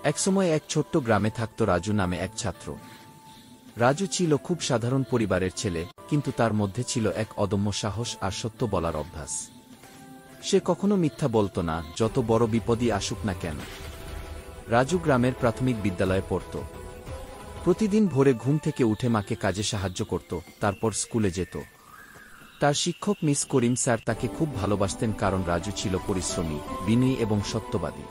একসময় এক ছোট্ট গ্রামে থাকত রাজু নামে এক ছাত্র। রাজু ছিল খুব সাধারণ পরিবারের ছেলে, কিন্তু তার মধ্যে ছিল এক অদম্য সাহস আর সত্য বলার অভ্যাস। সে কখনো মিথ্যা বলত না, যত বড় বিপদই আসুক না কেন। রাজু গ্রামের প্রাথমিক বিদ্যালয়ে পড়ত। প্রতিদিন ভোরে ঘুম থেকে উঠে মাকে কাজে সাহায্য করত, তারপর স্কুলে যেত। তার শিক্ষক মিস করিম স্যার তাকে খুব ভালোবাসতেন, কারণ রাজু ছিল পরিশ্রমী, বিনয়ী এবং সত্যবাদী।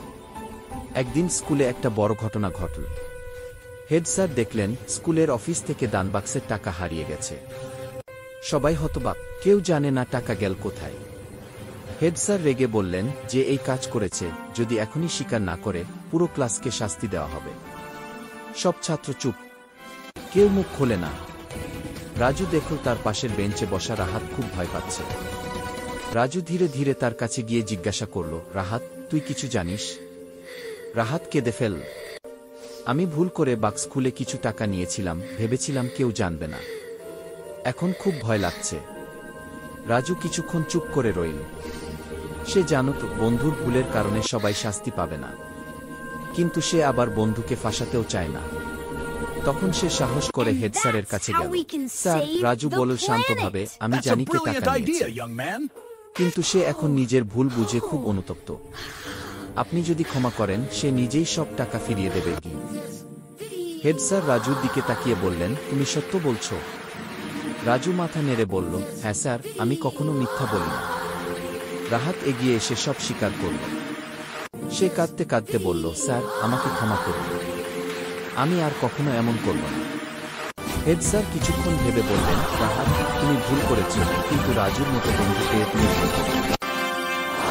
একদিন স্কুলে একটা বড় ঘটনা ঘটল। হেড স্যার দেখলেন স্কুলের অফিস থেকে দানবাক্সের টাকা হারিয়ে গেছে। সবাই হতবাক, কেউ জানে না টাকা গেল কোথায়। হেড স্যার রেগে বললেন, যে এই কাজ করেছে যদি এখনই স্বীকার না করে, পুরো ক্লাসকে শাস্তি দেওয়া হবে। সব ছাত্র চুপ, কেউ মুখ খোলে না। রাজু দেখল তার পাশের বেঞ্চে বসা রাহাত খুব ভয় পাচ্ছে। রাজু ধীরে ধীরে তার কাছে গিয়ে জিজ্ঞাসা করল, রাহাত, তুই কিছু জানিস? রাহাত কেঁদে ফেল। আমি ভুল করে বাক্স খুলে কিছু টাকা নিয়েছিলাম, ভেবেছিলাম কেউ জানবে না। এখন খুব ভয় লাগছে। রাজু কিছুক্ষণ চুপ করে রইল। সে জানত বন্ধুর ভুলের কারণে সবাই শাস্তি পাবে না, কিন্তু সে আবার বন্ধুকে ফাঁসাতেও চায় না। তখন সে সাহস করে হেড স্যারের কাছে গেল। স্যার, রাজু বলল শান্তভাবে, আমি জানি কে টাকা নিয়েছে, কিন্তু সে এখন নিজের ভুল বুঝে খুব অনুতপ্ত। আপনি যদি ক্ষমা করেন, সে নিজেই সব টাকা ফিরিয়ে দেবে। হেড স্যার রাজুর দিকে তাকিয়ে বললেন, তুমি সত্য বলছো? রাজু মাথা নেড়ে বলল, হ্যাঁ স্যার, আমি কখনো মিথ্যা বলি না। রাহাত এগিয়ে এসে সব স্বীকার করল। সে কাঁদতে কাঁদতে বলল, স্যার, আমাকে ক্ষমা করুন, আমি আর কখনো এমন করব না। হেড স্যার কিছুক্ষণ ভেবে বললেন, রাহাত, তুমি ভুল করেছ, কিন্তু রাজুর মতো বন্ধু পেয়ে তুমি ভুল করবে।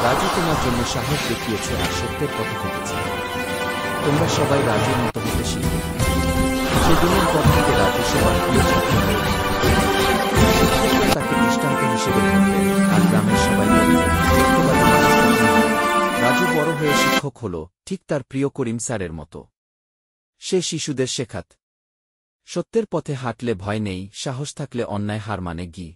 রাজু তোমার জন্য সাহস দেখিয়েছে আর সত্যের পথে থেকেছে। তোমরা সবাই রাজুর মতো হতে শিখবে। সেদিনের পর থেকে রাজু সবার প্রিয় ছাত্র হয়ে গেল। শিক্ষকরা তাকে দৃষ্টান্ত হিসেবে ধরতেন, আর গ্রামের সবাই বলতেন, সত্যবাদী মানুষ কখনো হয়। রাজু বড় হয়ে শিক্ষক হল, ঠিক তার প্রিয় করিম স্যারের মতো। সে শিশুদের শেখাত, সত্যের পথে হাঁটলে ভয় নেই, সাহস থাকলে অন্যায় হার মানে গি।